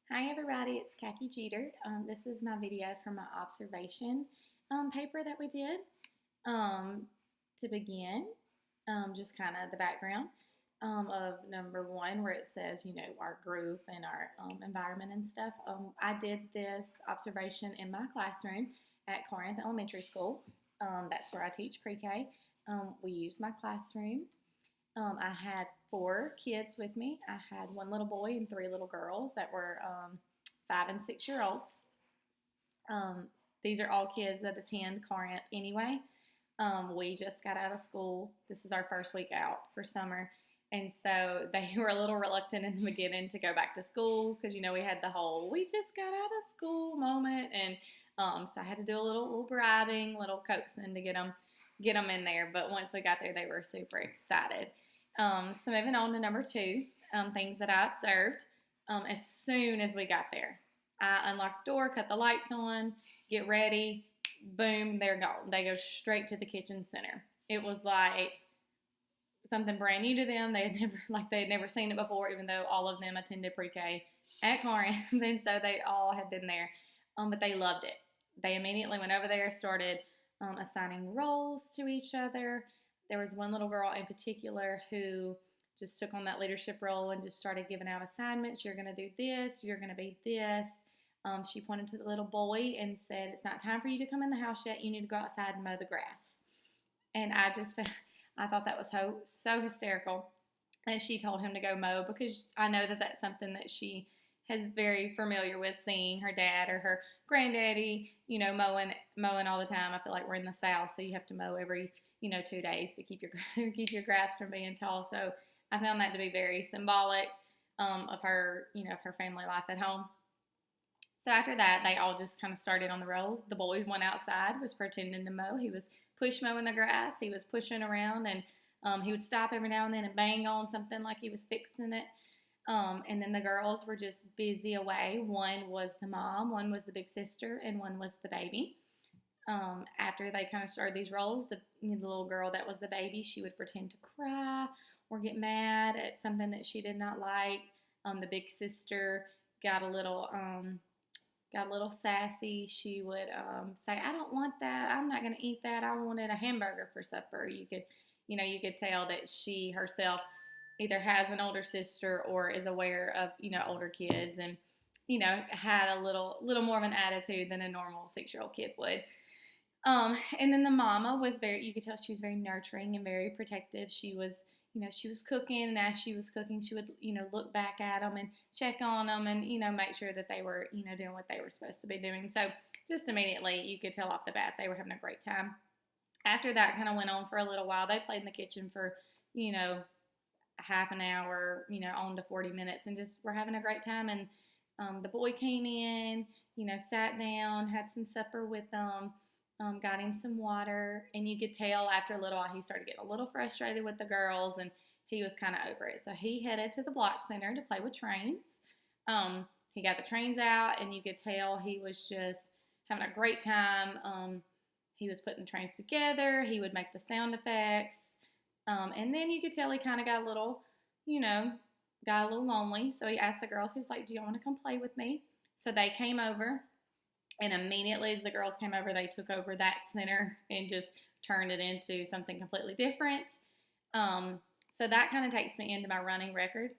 Hi everybody, it's Khaki Jeter. This is my video from my observation paper that we did. Um, to begin, just kind of the background of number one where it says, our group and our environment and stuff. I did this observation in my classroom at Corinth Elementary School. That's where I teach pre-K. We used my classroom. I had four kids with me. I had one little boy and three little girls that were 5 and 6 year olds. These are all kids that attend Corinth anyway. We just got out of school. This is our first week out for summer. And so they were a little reluctant in the beginning to go back to school because, we had the whole, we just got out of school moment. And so I had to do a little bribing, little coaxing to get them in there. But once we got there, they were super excited. So moving on to number two, things that I observed. As soon as we got there, I unlocked the door, cut the lights on, get ready, boom, they're gone. They go straight to the kitchen center. It was like something brand new to them. They had never seen it before, even though all of them attended pre-K at Corinth, and so they all had been there. But they loved it. They immediately went over there, started assigning roles to each other. There was one little girl in particular who just took on that leadership role and just started giving out assignments. You're going to do this. You're going to be this. She pointed to the little boy and said, "It's not time for you to come in the house yet. You need to go outside and mow the grass." And I thought that was so hysterical that she told him to go mow, because I know that that's something that she is very familiar with, seeing her dad or her granddaddy, mowing all the time. I feel like we're in the South, so you have to mow every 2 days to keep your grass from being tall. So I found that to be very symbolic of her, of her family life at home. So after that, they all just kind of started on the roles. The boy went outside, was pretending to mow. He was push mowing the grass. He was pushing around, and he would stop every now and then and bang on something like he was fixing it. And then the girls were just busy away. One was the mom, one was the big sister, and one was the baby. After they kind of started these roles, the little girl that was the baby, she would pretend to cry or get mad at something that she did not like. The big sister got a little sassy. She would say, "I don't want that. I'm not going to eat that. I wanted a hamburger for supper." You could tell that she herself either has an older sister or is aware of older kids, and had a little more of an attitude than a normal 6-year-old kid would. And then the mama was you could tell she was very nurturing and very protective. She was cooking, and as she was cooking, she would, look back at them and check on them and, make sure that they were, doing what they were supposed to be doing. So just immediately you could tell off the bat they were having a great time. After that kind of went on for a little while, they played in the kitchen for, half an hour, on to 40 minutes, and just were having a great time. And the boy came in, sat down, had some supper with them. Got him some water, and you could tell after a little while he started getting a little frustrated with the girls, and he was kind of over it. So he headed to the block center to play with trains. He got the trains out, and you could tell he was just having a great time. He was putting the trains together. He would make the sound effects. And then you could tell he kind of got a little, lonely. So he asked the girls, he was like, "Do you want to come play with me?" So they came over. And immediately as the girls came over, they took over that center and just turned it into something completely different. So that kind of takes me into my running record.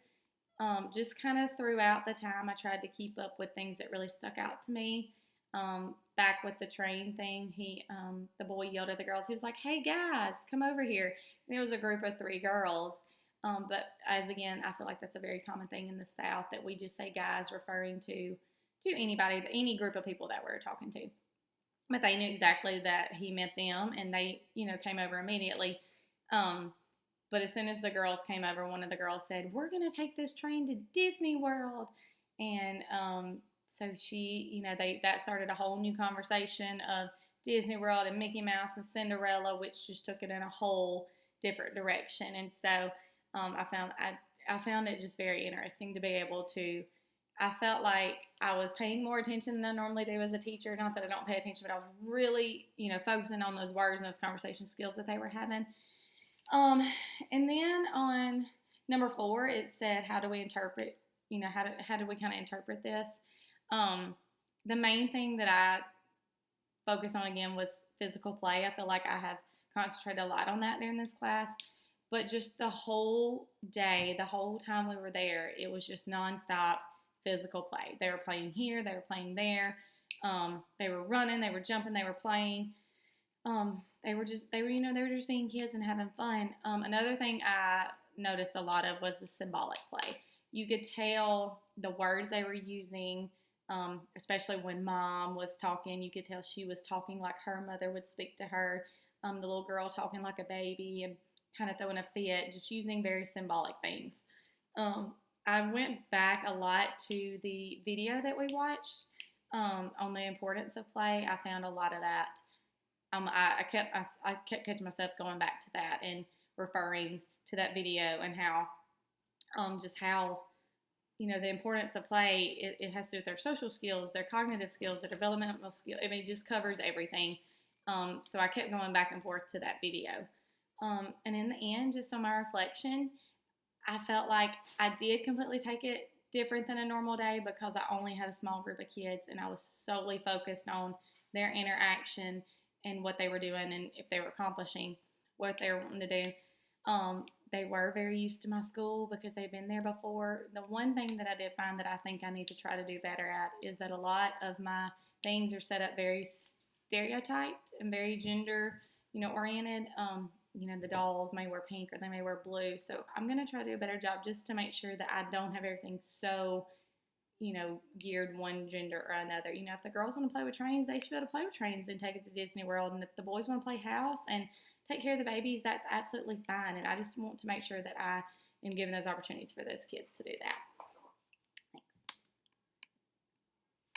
Just kind of throughout the time, I tried to keep up with things that really stuck out to me. Back with the train thing, the boy yelled at the girls. He was like, "Hey guys, come over here." And it was a group of 3 girls. But as again, I feel like that's a very common thing in the South, that we just say guys, referring to anybody, any group of people that we're talking to. But they knew exactly that he meant them, and they, came over immediately. But as soon as the girls came over, one of the girls said, "We're going to take this train to Disney World." And so she, that started a whole new conversation of Disney World and Mickey Mouse and Cinderella, which just took it in a whole different direction. And so I found it just very interesting to be able to. I felt like I was paying more attention than I normally do as a teacher. Not that I don't pay attention, but I was really, focusing on those words and those conversation skills that they were having. And then on number 4, it said, "How do we interpret how do we kind of interpret this? Um, the main thing that I focused on again was physical play. I feel like I have concentrated a lot on that during this class. But just the whole day, the whole time we were there, it was just nonstop physical play. They were playing here, they were playing there. They were running, they were jumping, they were playing. They were just being kids and having fun. Another thing I noticed a lot of was the symbolic play. You could tell the words they were using, especially when mom was talking. You could tell she was talking like her mother would speak to her. The little girl talking like a baby and kind of throwing a fit, just using very symbolic things. Um, I went back a lot to the video that we watched on the importance of play. I found a lot of that. I kept catching myself going back to that and referring to that video and how just how the importance of play. It has to do with their social skills, their cognitive skills, their developmental skills. I mean, it just covers everything. So I kept going back and forth to that video. And in the end, just on my reflection, I felt like I did completely take it different than a normal day because I only had a small group of kids and I was solely focused on their interaction and what they were doing and if they were accomplishing what they were wanting to do. They were very used to my school because they've been there before. The one thing that I did find that I think I need to try to do better at is that a lot of my things are set up very stereotyped and very gender, oriented. The dolls may wear pink or they may wear blue. So I'm going to try to do a better job just to make sure that I don't have everything so, geared one gender or another. If the girls want to play with trains, they should be able to play with trains and take it to Disney World. And if the boys want to play house and take care of the babies, that's absolutely fine. And I just want to make sure that I am giving those opportunities for those kids to do that.